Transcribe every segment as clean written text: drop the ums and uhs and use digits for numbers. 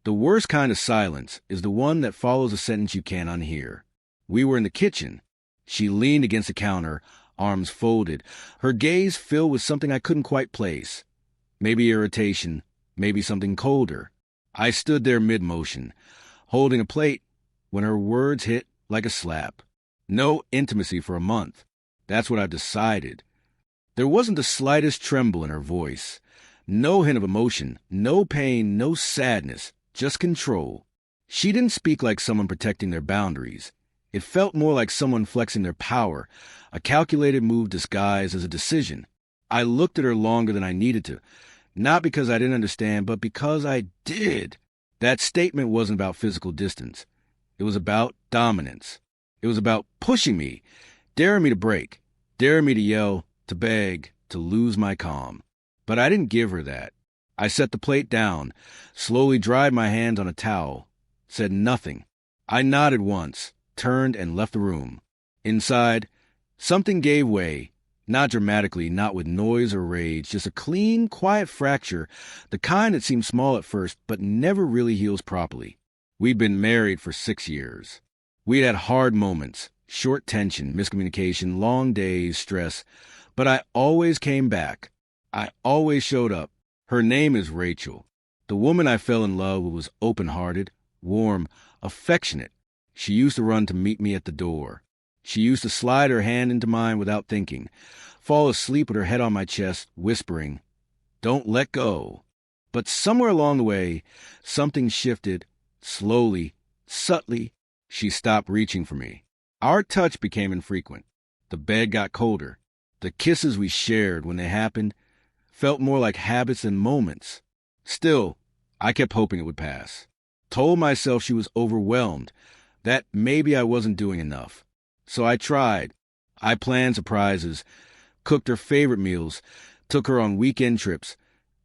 The worst kind of silence is the one that follows a sentence you can't unhear. We were in the kitchen. She leaned against the counter, arms folded, her gaze filled with something I couldn't quite place. Maybe irritation, maybe something colder. I stood there mid-motion, holding a plate, when her words hit like a slap. No intimacy for a month. That's what I've decided. There wasn't the slightest tremble in her voice. No hint of emotion, no pain, no sadness, just control. She didn't speak like someone protecting their boundaries. It felt more like someone flexing their power, a calculated move disguised as a decision. I looked at her longer than I needed to, not because I didn't understand, but because I did. That statement wasn't about physical distance. It was about dominance. It was about pushing me, daring me to break, daring me to yell, to beg, to lose my calm. But I didn't give her that. I set the plate down, slowly dried my hands on a towel, said nothing. I nodded once, turned and left the room. Inside, something gave way, not dramatically, not with noise or rage, just a clean, quiet fracture, the kind that seemed small at first but never really heals properly. We'd been married for 6 years. We'd had hard moments, short tension, miscommunication, long days, stress, but I always came back. I always showed up. Her name is Rachel. The woman I fell in love with was open-hearted, warm, affectionate. She used to run to meet me at the door. She used to slide her hand into mine without thinking, fall asleep with her head on my chest, whispering, "Don't let go." But somewhere along the way, something shifted, slowly, subtly. She stopped reaching for me. Our touch became infrequent. The bed got colder. The kisses we shared, when they happened, felt more like habits than moments. Still, I kept hoping it would pass. Told myself she was overwhelmed, that maybe I wasn't doing enough. So I tried. I planned surprises, cooked her favorite meals, took her on weekend trips,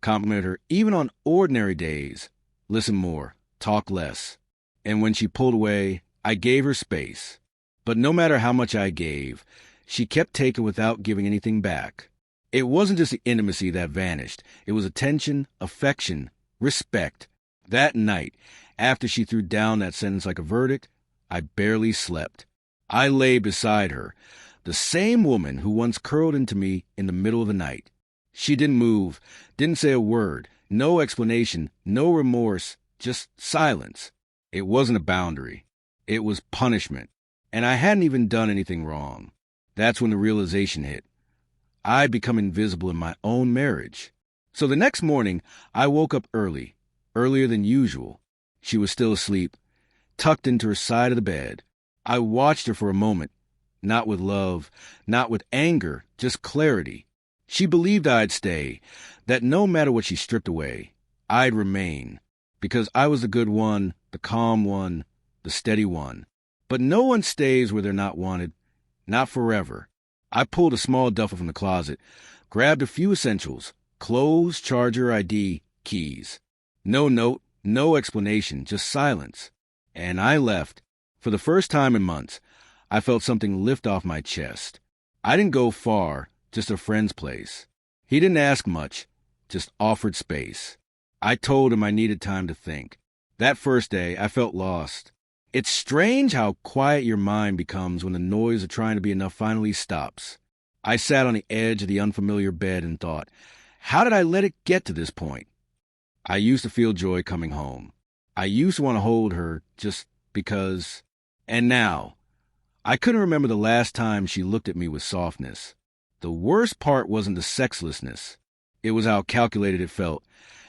complimented her even on ordinary days, listened more, talk less. And when she pulled away, I gave her space. But no matter how much I gave, she kept taking without giving anything back. It wasn't just the intimacy that vanished. It was attention, affection, respect. That night, after she threw down that sentence like a verdict, I barely slept. I lay beside her, the same woman who once curled into me in the middle of the night. She didn't move, didn't say a word, no explanation, no remorse, just silence. It wasn't a boundary. It was punishment. And I hadn't even done anything wrong. That's when the realization hit. I'd become invisible in my own marriage. So the next morning, I woke up early, earlier than usual. She was still asleep, tucked into her side of the bed. I watched her for a moment, not with love, not with anger, just clarity. She believed I'd stay, that no matter what she stripped away, I'd remain, because I was the good one, the calm one, the steady one. But no one stays where they're not wanted, not forever. I pulled a small duffel from the closet, grabbed a few essentials, clothes, charger, ID, keys. No note, no explanation, just silence. And I left. For the first time in months, I felt something lift off my chest. I didn't go far, just a friend's place. He didn't ask much, just offered space. I told him I needed time to think. That first day, I felt lost. It's strange how quiet your mind becomes when the noise of trying to be enough finally stops. I sat on the edge of the unfamiliar bed and thought, how did I let it get to this point? I used to feel joy coming home. I used to want to hold her just because. And now, I couldn't remember the last time she looked at me with softness. The worst part wasn't the sexlessness. It was how calculated it felt,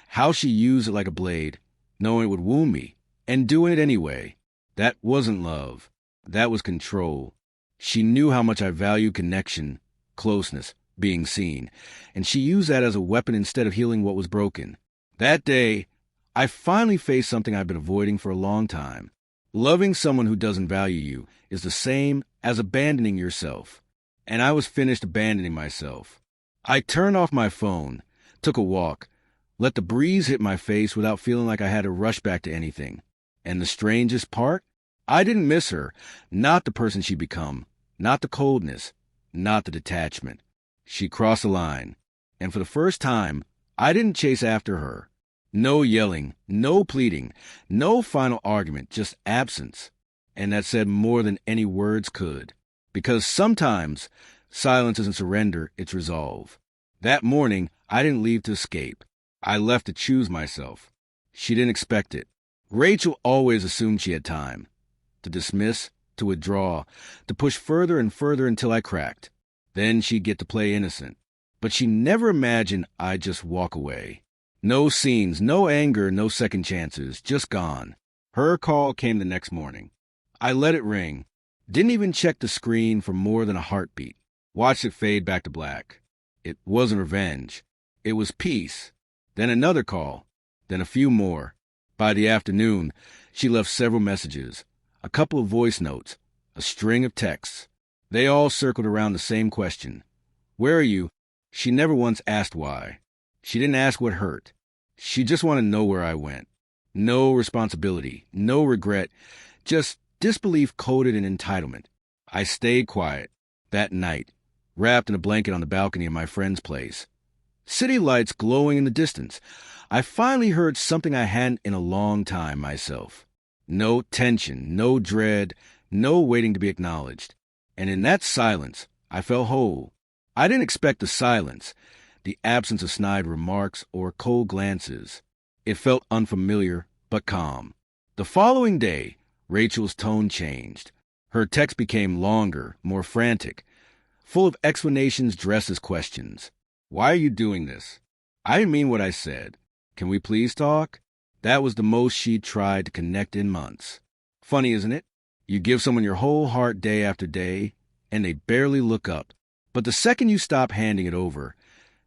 how she used it like a blade, knowing it would wound me, and doing it anyway. That wasn't love. That was control. She knew how much I valued connection, closeness, being seen, and she used that as a weapon instead of healing what was broken. That day, I finally faced something I've been avoiding for a long time. Loving someone who doesn't value you is the same as abandoning yourself. And I was finished abandoning myself. I turned off my phone, took a walk, let the breeze hit my face without feeling like I had to rush back to anything. And the strangest part? I didn't miss her, not the person she'd become, not the coldness, not the detachment. She crossed the line, and for the first time, I didn't chase after her. No yelling, no pleading, no final argument, just absence. And that said more than any words could. Because sometimes silence isn't surrender, it's resolve. That morning, I didn't leave to escape. I left to choose myself. She didn't expect it. Rachel always assumed she had time. To dismiss, to withdraw, to push further and further until I cracked. Then she'd get to play innocent. But she never imagined I'd just walk away. No scenes, no anger, no second chances, just gone. Her call came the next morning. I let it ring. Didn't even check the screen for more than a heartbeat. Watched it fade back to black. It wasn't revenge. It was peace. Then another call. Then a few more. By the afternoon, she left several messages, a couple of voice notes, a string of texts. They all circled around the same question. Where are you? She never once asked why. She didn't ask what hurt. She just wanted to know where I went. No responsibility, no regret, just disbelief coded in entitlement. I stayed quiet. That night, wrapped in a blanket on the balcony of my friend's place. City lights glowing in the distance. I finally heard something I hadn't in a long time myself. No tension, no dread, no waiting to be acknowledged. And in that silence, I felt whole. I didn't expect the silence, the absence of snide remarks or cold glances. It felt unfamiliar, but calm. The following day, Rachel's tone changed. Her text became longer, more frantic, full of explanations dressed as questions. Why are you doing this? I didn't mean what I said. Can we please talk? That was the most she'd tried to connect in months. Funny, isn't it? You give someone your whole heart day after day, and they barely look up. But the second you stop handing it over,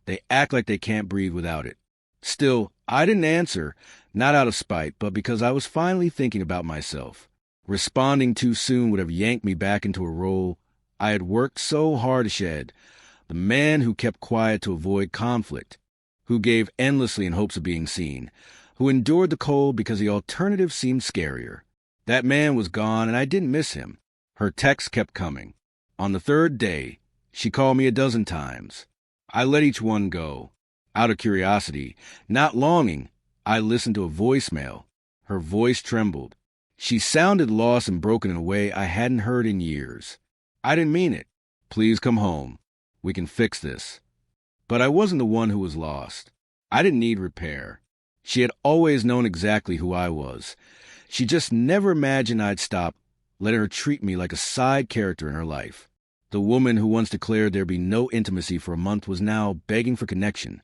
they act like they can't breathe without it. Still, I didn't answer, not out of spite, but because I was finally thinking about myself. Responding too soon would have yanked me back into a role I had worked so hard to shed. The man who kept quiet to avoid conflict, who gave endlessly in hopes of being seen, who endured the cold because the alternative seemed scarier. That man was gone, and I didn't miss him. Her texts kept coming. On the third day, she called me a dozen times. I let each one go. Out of curiosity, not longing, I listened to a voicemail. Her voice trembled. She sounded lost and broken in a way I hadn't heard in years. I didn't mean it. Please come home. We can fix this. But I wasn't the one who was lost. I didn't need repair. She had always known exactly who I was. She just never imagined I'd stop letting her treat me like a side character in her life. The woman who once declared there'd be no intimacy for a month was now begging for connection.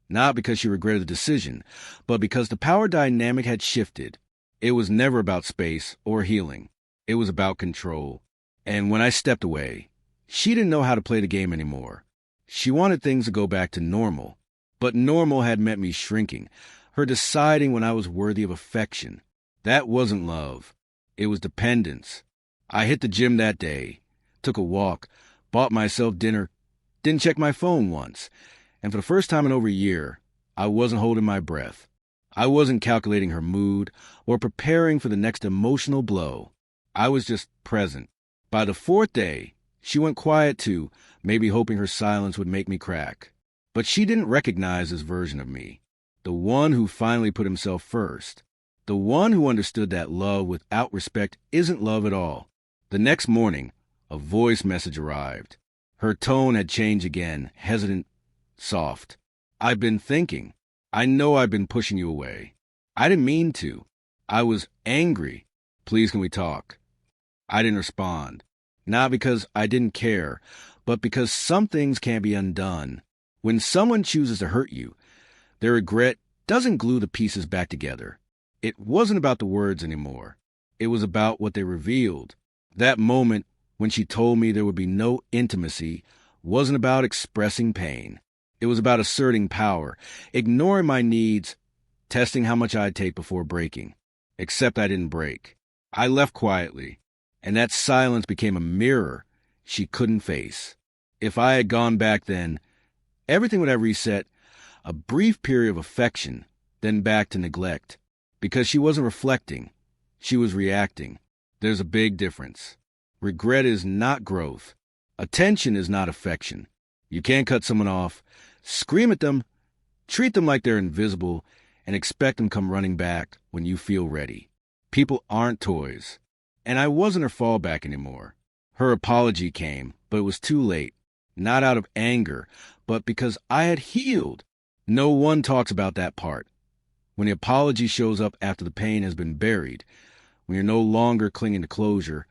Not because she regretted the decision, but because the power dynamic had shifted. It was never about space or healing. It was about control. And when I stepped away, she didn't know how to play the game anymore. She wanted things to go back to normal. But normal had meant me shrinking, her deciding when I was worthy of affection. That wasn't love. It was dependence. I hit the gym that day, took a walk, bought myself dinner, didn't check my phone once. And for the first time in over a year, I wasn't holding my breath. I wasn't calculating her mood or preparing for the next emotional blow. I was just present. By the fourth day, she went quiet too, maybe hoping her silence would make me crack. But she didn't recognize this version of me, the one who finally put himself first, the one who understood that love without respect isn't love at all. The next morning, a voice message arrived. Her tone had changed again, hesitant, soft. I've been thinking. I know I've been pushing you away. I didn't mean to. I was angry. Please, can we talk? I didn't respond. Not because I didn't care, but because some things can't be undone. When someone chooses to hurt you, their regret doesn't glue the pieces back together. It wasn't about the words anymore. It was about what they revealed. That moment when she told me there would be no intimacy wasn't about expressing pain. It was about asserting power, ignoring my needs, testing how much I'd take before breaking. Except I didn't break. I left quietly, and that silence became a mirror she couldn't face. If I had gone back then, everything would have reset, a brief period of affection, then back to neglect. Because she wasn't reflecting, she was reacting. There's a big difference. Regret is not growth. Attention is not affection. You can't cut someone off, scream at them, treat them like they're invisible, and expect them to come running back when you feel ready. People aren't toys. And I wasn't her fallback anymore. Her apology came, but it was too late. Not out of anger, but because I had healed. No one talks about that part. When the apology shows up after the pain has been buried, when you're no longer clinging to closure,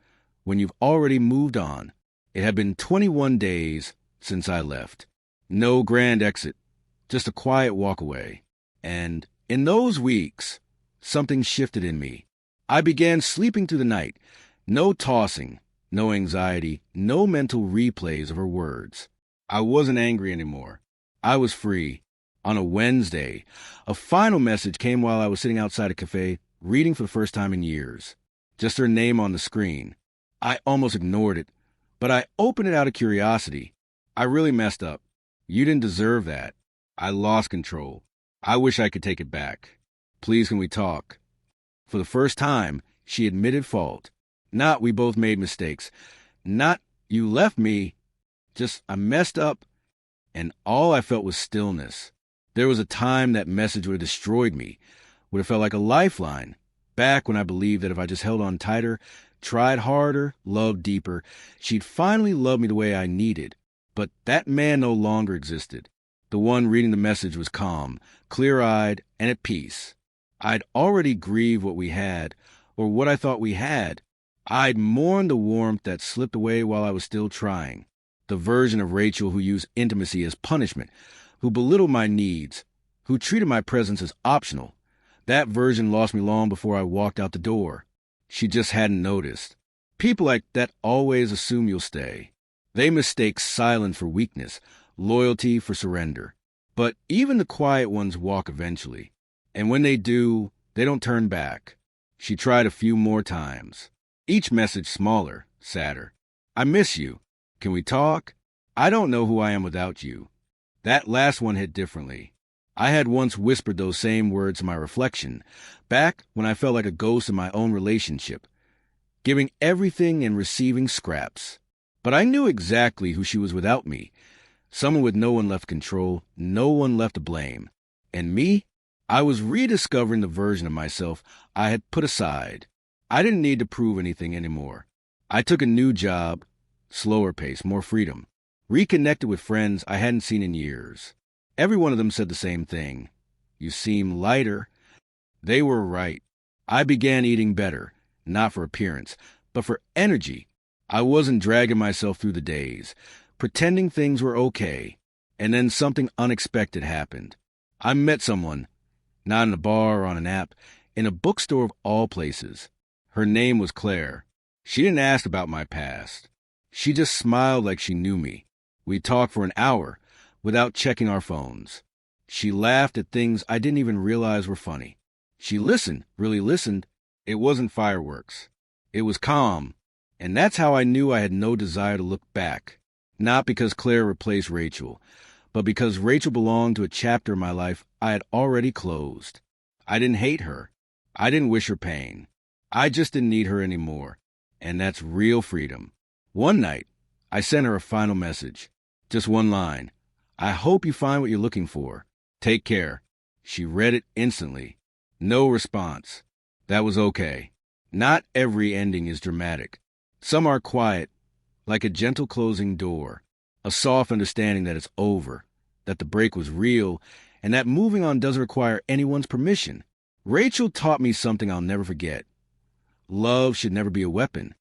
when you've already moved on. It had been 21 days since I left. No grand exit, just a quiet walk away. And in those weeks, something shifted in me. I began sleeping through the night. No tossing, no anxiety, no mental replays of her words. I wasn't angry anymore. I was free. On a Wednesday, a final message came while I was sitting outside a cafe, reading for the first time in years. Just her name on the screen. I almost ignored it, but I opened it out of curiosity. I really messed up. You didn't deserve that. I lost control. I wish I could take it back. Please, can we talk? For the first time, she admitted fault. Not we both made mistakes. Not you left me. Just I messed up. And all I felt was stillness. There was a time that message would have destroyed me. Would have felt like a lifeline. Back when I believed that if I just held on tighter, tried harder, loved deeper, she'd finally love me the way I needed. But that man no longer existed. The one reading the message was calm, clear-eyed, and at peace. I'd already grieved what we had, or what I thought we had. I'd mourned the warmth that slipped away while I was still trying. The version of Rachel who used intimacy as punishment, who belittled my needs, who treated my presence as optional. That version lost me long before I walked out the door. She just hadn't noticed. People like that always assume you'll stay. They mistake silence for weakness, loyalty for surrender. But even the quiet ones walk eventually. And when they do, they don't turn back. She tried a few more times. Each message smaller, sadder. I miss you. Can we talk? I don't know who I am without you. That last one hit differently. I had once whispered those same words to my reflection, back when I felt like a ghost in my own relationship, giving everything and receiving scraps. But I knew exactly who she was without me. Someone with no one left control, no one left to blame. And me? I was rediscovering the version of myself I had put aside. I didn't need to prove anything anymore. I took a new job, slower pace, more freedom. Reconnected with friends I hadn't seen in years. Every one of them said the same thing. You seem lighter. They were right. I began eating better, not for appearance, but for energy. I wasn't dragging myself through the days, pretending things were okay. And then something unexpected happened. I met someone, not in a bar or on an app, in a bookstore of all places. Her name was Claire. She didn't ask about my past. She just smiled like she knew me. We talked for an hour without checking our phones. She laughed at things I didn't even realize were funny. She listened, really listened. It wasn't fireworks. It was calm. And that's how I knew I had no desire to look back. Not because Claire replaced Rachel, but because Rachel belonged to a chapter in my life I had already closed. I didn't hate her. I didn't wish her pain. I just didn't need her anymore. And that's real freedom. One night, I sent her a final message. Just one line. I hope you find what you're looking for. Take care. She read it instantly. No response. That was okay. Not every ending is dramatic. Some are quiet, like a gentle closing door, a soft understanding that it's over, that the break was real, and that moving on doesn't require anyone's permission. Rachel taught me something I'll never forget. Love should never be a weapon.